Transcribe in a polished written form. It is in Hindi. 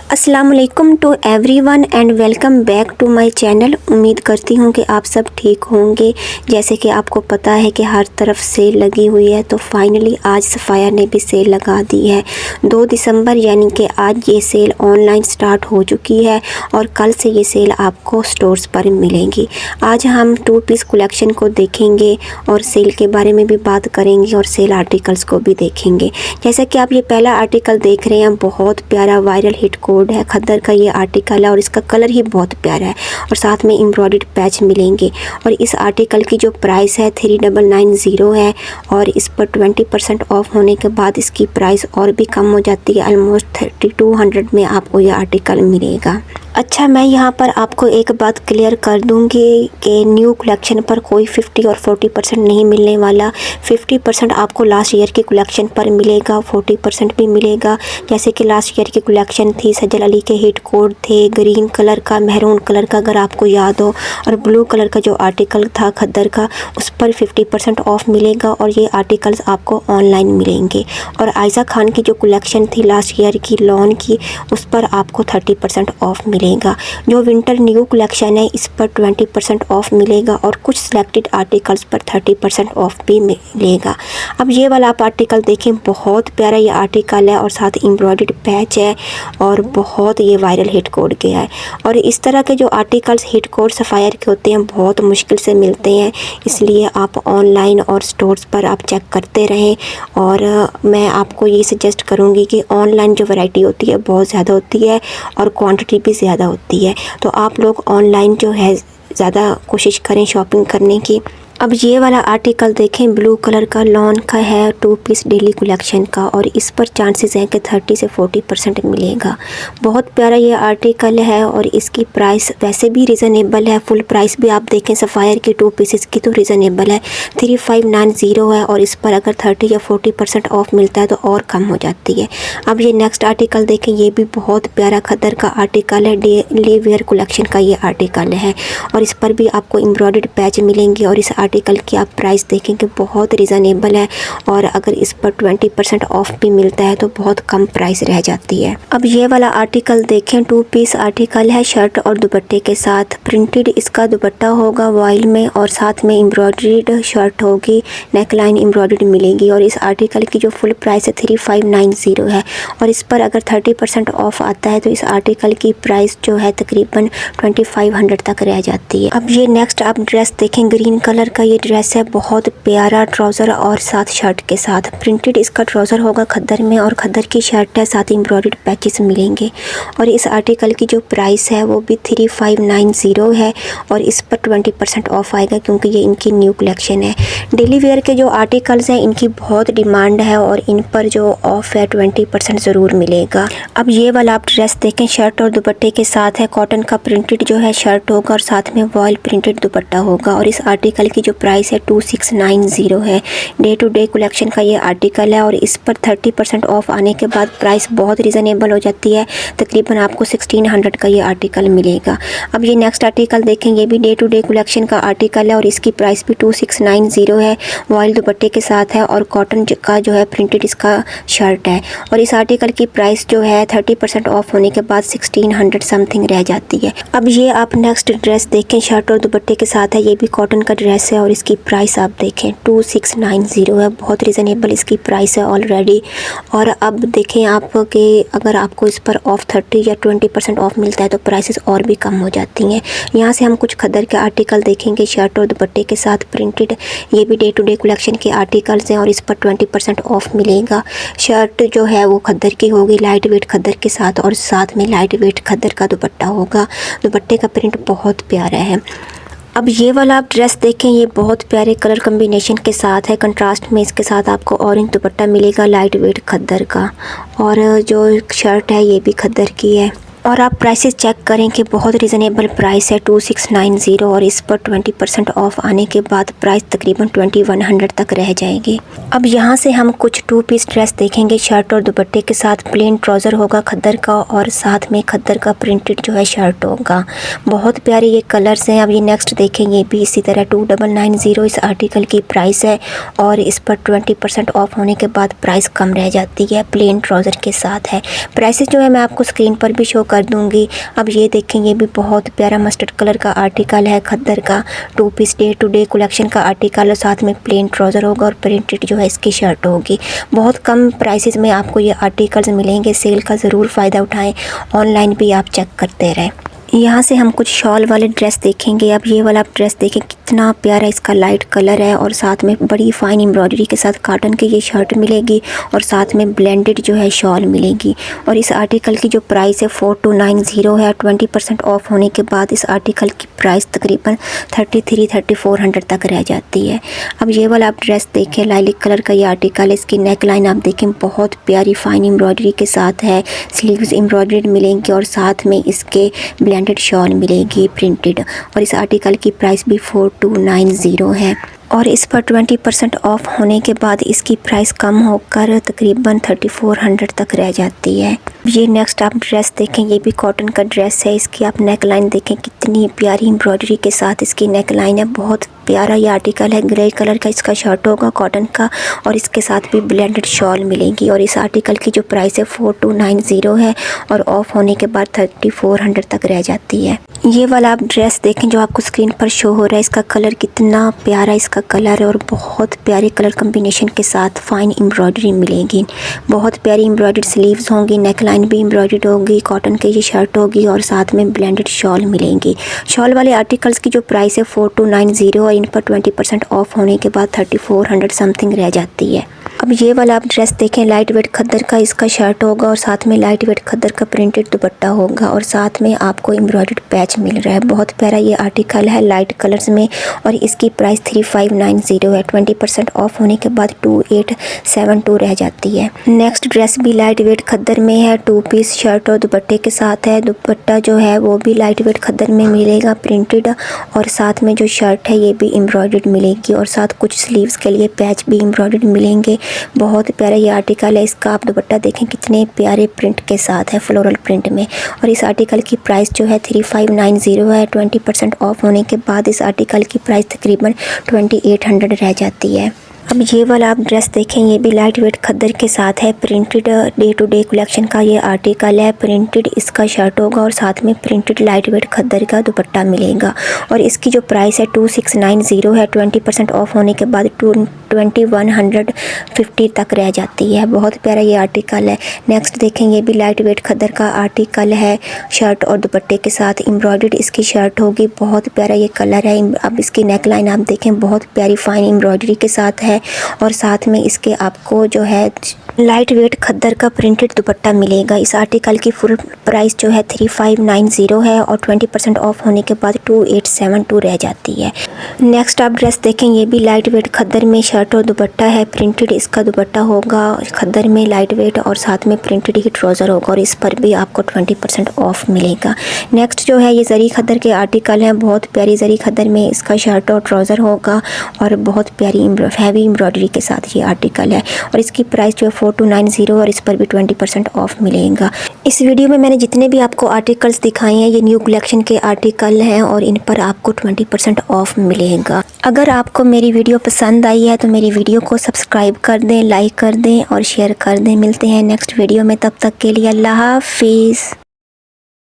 अस्सलाम वालेकुम to everyone and welcome back to my channel. उम्मीद करती हूँ कि आप सब ठीक होंगे। जैसे कि आपको पता है कि हर तरफ सेल लगी हुई है, तो फाइनली आज सफ़ाया ने भी सेल लगा दी है। 2 दिसंबर यानी कि आज ये सेल ऑनलाइन स्टार्ट हो चुकी है और कल से ये सेल आपको स्टोर्स पर मिलेंगी। आज हम 2 पीस कलेक्शन को देखेंगे और सेल के बारे में भी बात करेंगे और सेल आर्टिकल्स को भी देखेंगे। जैसा कि आप ये पहला आर्टिकल देख रहे हैं, बहुत प्यारा वायरल हिट कोड है, खद्दर का ये आर्टिकल है और इसका कलर ही बहुत प्यारा है और साथ में एम्ब्रॉयडर्ड पैच मिलेंगे। और इस आर्टिकल की जो प्राइस है 3990 है और इस पर 20% ऑफ होने के बाद इसकी प्राइस और भी कम हो जाती है। ऑलमोस्ट 3200 में आपको ये आर्टिकल मिलेगा। अच्छा, मैं यहाँ पर आपको एक बात क्लियर कर दूँगी कि न्यू कलेक्शन पर कोई 50 और 40% नहीं मिलने वाला। 50% आपको लास्ट ईयर की कलेक्शन पर मिलेगा, 40% भी मिलेगा। जैसे कि लास्ट ईयर की कलेक्शन थी, सजल अली के हिट कोड थे, ग्रीन कलर का, मेहरून कलर का अगर आपको याद हो, और ब्लू कलर का जो आर्टिकल था खद्दर का, उस पर 50% ऑफ मिलेगा और ये आर्टिकल्स आपको ऑनलाइन मिलेंगे। और आयशा खान की जो कलेक्शन थी लास्ट ईयर की लॉन की, उस पर आपको 30% ऑफ मिलेगा। जो विंटर न्यू कलेक्शन है इस पर 20% ऑफ मिलेगा और कुछ सिलेक्टेड आर्टिकल्स पर 30% ऑफ भी मिलेगा। अब ये वाला आप आर्टिकल देखें, बहुत प्यारा ये आर्टिकल है और साथ एम्ब्रॉयडर्ड पैच है और बहुत ये वायरल हिट कोड गया है। और इस तरह के जो आर्टिकल्स हिट कोड सफ़ायर के होते हैं बहुत मुश्किल से मिलते हैं, इसलिए आप ऑनलाइन और स्टोर्स पर आप चेक करते रहें। और मैं आपको ये सजेस्ट करूँगी कि ऑनलाइन जो वैरायटी होती है बहुत ज़्यादा होती है और क्वांटिटी भी ज़्यादा होती है, तो आप लोग ऑनलाइन जो है ज़्यादा कोशिश करें शॉपिंग करने की। अब ये वाला आर्टिकल देखें, ब्लू कलर का लॉन का है, 2 पीस डेली कलेक्शन का और इस पर चांसेस हैं कि 30 से 40% मिलेगा। बहुत प्यारा ये आर्टिकल है और इसकी प्राइस वैसे भी रिज़नेबल है। फुल प्राइस भी आप देखें सफ़ायर की 2 पीसेस की तो रिज़नेबल है, 3590 है और इस पर अगर 30 या 40% ऑफ मिलता है तो और कम हो जाती है। अब ये नेक्स्ट आर्टिकल देखें, ये भी बहुत प्यारा खद्दर का आर्टिकल है, डेली वेयर कलेक्शन का ये आर्टिकल है और इस पर भी आपको एम्ब्रॉयडर्ड पैच मिलेंगे। और इस आर्टिकल की आप प्राइस देखेंगे बहुत रिजनेबल है और अगर इस पर 20% ऑफ भी मिलता है तो बहुत कम प्राइस रह जाती है। अब ये वाला आर्टिकल देखें, 2 पीस आर्टिकल है, शर्ट और दुपट्टे के साथ। प्रिंटेड इसका दुपट्टा होगा वॉइल में और साथ में एम्ब्रॉयडर्ड शर्ट होगी, नेकलाइन एम्ब्रॉयडर्ड मिलेगी। और इस आर्टिकल की जो फुल प्राइस है 3590 है और इस पर अगर 30% ऑफ आता है तो इस आर्टिकल की प्राइस जो है तकरीबन 2500 तक रह जाती है। अब ये नेक्स्ट आप ड्रेस देखें, ग्रीन कलर का ये ड्रेस है, बहुत प्यारा ट्राउज़र और साथ शर्ट के साथ। प्रिंटेड इसका ट्राउज़र होगा खद्दर में और खद्दर की शर्ट है, साथ एम्ब्रॉयडर्ड पैचेस मिलेंगे। और इस आर्टिकल की जो प्राइस है वो भी 3590 है और इस पर 20% ऑफ आएगा क्योंकि ये इनकी न्यू कलेक्शन है। डेली वेयर के जो आर्टिकल्स हैं इनकी बहुत डिमांड है और इन पर जो ऑफ है 20% ज़रूर मिलेगा। अब ये वाला आप ड्रेस देखें, शर्ट और दुपट्टे के साथ है, कॉटन का प्रिंटेड जो है शर्ट होगा और साथ में वॉइल प्रिंटेड दुपट्टा होगा। और इस आर्टिकल की जो प्राइस है 2690 है। डे टू डे कलेक्शन का ये आर्टिकल है और इस पर 30% ऑफ आने के बाद प्राइस बहुत रिजनेबल हो जाती है, तकरीबन आपको 1600 का ये आर्टिकल मिलेगा। अब ये नेक्स्ट आर्टिकल देखें, ये भी डे टू डे कलेक्शन का आर्टिकल है और इसकी प्राइस भी 2690 है, वॉइल दुपट्टे के साथ है और कॉटन का जो है प्रिंटेड इसका शर्ट है। और इस आर्टिकल की प्राइस जो है 30% ऑफ होने के बाद 1600 समथिंग रह जाती है। अब ये आप नेक्स्ट ड्रेस देखें, शर्ट और दुपट्टे के साथ है, ये भी कॉटन का ड्रेस है और इसकी प्राइस आप देखें 2690 है, बहुत रिजनेबल इसकी प्राइस है ऑलरेडी। और अब देखें आप कि अगर आपको इस पर ऑफ 30 या 20% ऑफ मिलता है तो प्राइसेस और भी कम हो जाती हैं। यहाँ से हम कुछ खद्दर के आर्टिकल देखेंगे, शर्ट और दुपट्टे के साथ प्रिंटेड, ये भी डे टू डे कलेक्शन के आर्टिकल्स हैं और इस पर 20% ऑफ मिलेगा। शर्ट जो है वो खद्दर की होगी, लाइट वेट खद्दर के साथ और साथ में लाइट वेट खद्दर का दुपट्टा होगा। दुपट्टे का प्रिंट बहुत प्यारा है। अब ये वाला आप ड्रेस देखें, ये बहुत प्यारे कलर कम्बिनेशन के साथ है, कंट्रास्ट में इसके साथ आपको ऑरेंज दुपट्टा मिलेगा लाइट वेट खद्दर का और जो शर्ट है ये भी खद्दर की है। और आप प्राइसेस चेक करें कि बहुत रिजनेबल प्राइस है 2690 और इस पर 20% ऑफ आने के बाद प्राइस तकरीबन 2100 तक रह जाएगी। अब यहाँ से हम कुछ 2 पीस ड्रेस देखेंगे शर्ट और दुपट्टे के साथ। प्लेन ट्राउज़र होगा खद्दर का और साथ में खद्दर का प्रिंटेड जो है शर्ट होगा। बहुत प्यारे ये कलर्स हैं। अब ये नेक्स्ट देखेंगे भी इसी तरह 2990 इस आर्टिकल की प्राइस है और इस पर 20% ऑफ होने के बाद प्राइस कम रह जाती है। प्लेन ट्राउज़र के साथ है। प्राइसेस जो है मैं आपको स्क्रीन पर भी शो कर दूंगी। अब ये देखें, ये भी बहुत प्यारा मस्टर्ड कलर का आर्टिकल है खद्दर का। 2 piece day to day collection का आर्टिकल और साथ में प्लेन ट्राउज़र होगा और प्रिंटेड जो है इसकी शर्ट होगी। बहुत कम प्राइसेस में आपको ये आर्टिकल्स मिलेंगे। सेल का ज़रूर फ़ायदा उठाएं। ऑनलाइन भी आप चेक करते रहें। यहाँ से हम कुछ शॉल वाले ड्रेस देखेंगे। अब ये वाला ड्रेस देखें कितना प्यारा इसका लाइट कलर है और साथ में बड़ी फाइन एम्ब्रॉयडरी के साथ कॉटन की ये शर्ट मिलेगी और साथ में ब्लेंडेड जो है शॉल मिलेगी। और इस आर्टिकल की जो प्राइस है 4290 है। 20% ऑफ होने के बाद इस आर्टिकल की प्राइस तकरीबन 3400 तक रह जाती है। अब ये वाला आप ड्रेस देखें, लाइलिक कलर का ये आर्टिकल है। इसकी नेक लाइन आप देखें बहुत प्यारी फाइन एम्ब्रॉयडरी के साथ है। स्लीव्स एम्ब्रॉयडर्ड मिलेंगे और साथ में इसके ब्लेंडेड शॉल मिलेगी प्रिंटेड और इस आर्टिकल की प्राइस भी 4290 है। और इस पर 20% ऑफ होने के बाद इसकी प्राइस कम होकर तकरीबन 3400 तक रह जाती है। ये नेक्स्ट आप ड्रेस देखें, ये भी कॉटन का ड्रेस है। इसकी आप नेक लाइन देखें कितनी प्यारी एम्ब्रॉयडरी के साथ इसकी नेक लाइन है। बहुत प्यारा ये आर्टिकल है। ग्रे कलर का इसका शर्ट होगा कॉटन का और इसके साथ भी ब्लेंडेड शॉल मिलेगी और इस आर्टिकल की जो प्राइस है 4290 है और ऑफ होने के बाद 3400 तक रह जाती है। ये वाला आप ड्रेस देखें जो आपको स्क्रीन पर शो हो रहा है। इसका कलर कितना प्यारा इसका कलर है और बहुत प्यारे कलर कम्बिनेशन के साथ फाइन एम्ब्रॉयडरी मिलेगी। बहुत प्यारी एम्ब्रॉयडर्ड स्लीव्स होंगी, नेक लाइन भी एम्ब्रॉयडर्ड होगी, कॉटन की ये शर्ट होगी और साथ में ब्लेंडेड शॉल मिलेंगी। शॉल वाले आर्टिकल्स की जो प्राइस है 4290 और इन पर 20% ऑफ होने के बाद 3400 समथिंग रह जाती है। अब ये वाला आप ड्रेस देखें, लाइट वेट खद्दर का इसका शर्ट होगा और साथ में लाइट वेट खद्दर का प्रिंटेड दुपट्टा होगा और साथ में आपको एम्ब्रॉयडर्ड पैच मिल रहा है। बहुत प्यारा ये आर्टिकल है लाइट कलर्स में और इसकी प्राइस 3590 है। 20% ऑफ होने के बाद 2872 रह जाती है। नेक्स्ट ड्रेस भी लाइट वेट खद्दर में है। 2 पीस शर्ट और दुपट्टे के साथ है। दुपट्टा जो है वो भी लाइट वेट खद्दर में मिलेगा प्रिंटेड और साथ में जो शर्ट है ये भी एम्ब्रॉयडर्ड मिलेगी और साथ कुछ स्लीव्स के लिए पैच भी एम्ब्रॉयडर्ड मिलेंगे। बहुत प्यारा ये आर्टिकल है। इसका आप दुपट्टा देखें कितने प्यारे प्रिंट के साथ है फ्लोरल प्रिंट में और इस आर्टिकल की प्राइस जो है 3590 है। 20% ऑफ होने के बाद इस आर्टिकल की प्राइस तकरीबन 2800 रह जाती है। अब ये वाला आप ड्रेस देखें, ये भी लाइट वेट खद्दर के साथ है। Printed day to day collection का ये आर्टिकल है। प्रिंटेड इसका शर्ट होगा और साथ में प्रिंटेड लाइट वेट खद्दर का दुपट्टा मिलेगा और इसकी जो प्राइस है 2690 है। 20% ऑफ होने के बाद 2150 तक रह जाती है। बहुत प्यारा ये आर्टिकल है। नेक्स्ट देखें, ये भी लाइट वेट खद्दर का आर्टिकल है। शर्ट और दुपट्टे के साथ एम्ब्रॉयडर्ड इसकी शर्ट होगी। बहुत प्यारा ये कलर है। अब इसकी नेक लाइन आप देखें बहुत प्यारी फाइन एम्ब्रॉयडरी के साथ है और साथ में इसके आपको जो है लाइट वेट खद्दर का प्रिंटेड दुपट्टा मिलेगा। इस आर्टिकल की फुल प्राइस जो है 3590 है और 20% ऑफ होने के बाद 2872 रह जाती है। नेक्स्ट आप ड्रेस देखें, ये भी लाइट वेट खद्दर में शर्ट और दुपट्टा है। प्रिंटेड इसका दुपट्टा होगा खद्दर में लाइट वेट और साथ में प्रिंटेड ही ट्राउज़र होगा और इस पर भी आपको 20% ऑफ मिलेगा। नेक्स्ट जो है ये जरी खद्दर के आर्टिकल हैं। बहुत प्यारी जरी खद्दर में इसका शर्ट और ट्राउज़र होगा और बहुत प्यारी हैवी एम्ब्रॉयडरी के साथ ये आर्टिकल है और इसकी प्राइस जो है 4290 और इस पर भी 20% ऑफ मिलेगा। इस वीडियो में मैंने जितने भी आपको आर्टिकल्स दिखाए हैं ये न्यू कलेक्शन के आर्टिकल हैं और इन पर आपको 20% ऑफ मिलेगा। अगर आपको मेरी वीडियो पसंद आई है तो मेरी वीडियो को सब्सक्राइब कर दें, लाइक कर दें और शेयर कर दें। मिलते हैं नेक्स्ट वीडियो में, तब तक के लिए अल्लाह हाफिज़।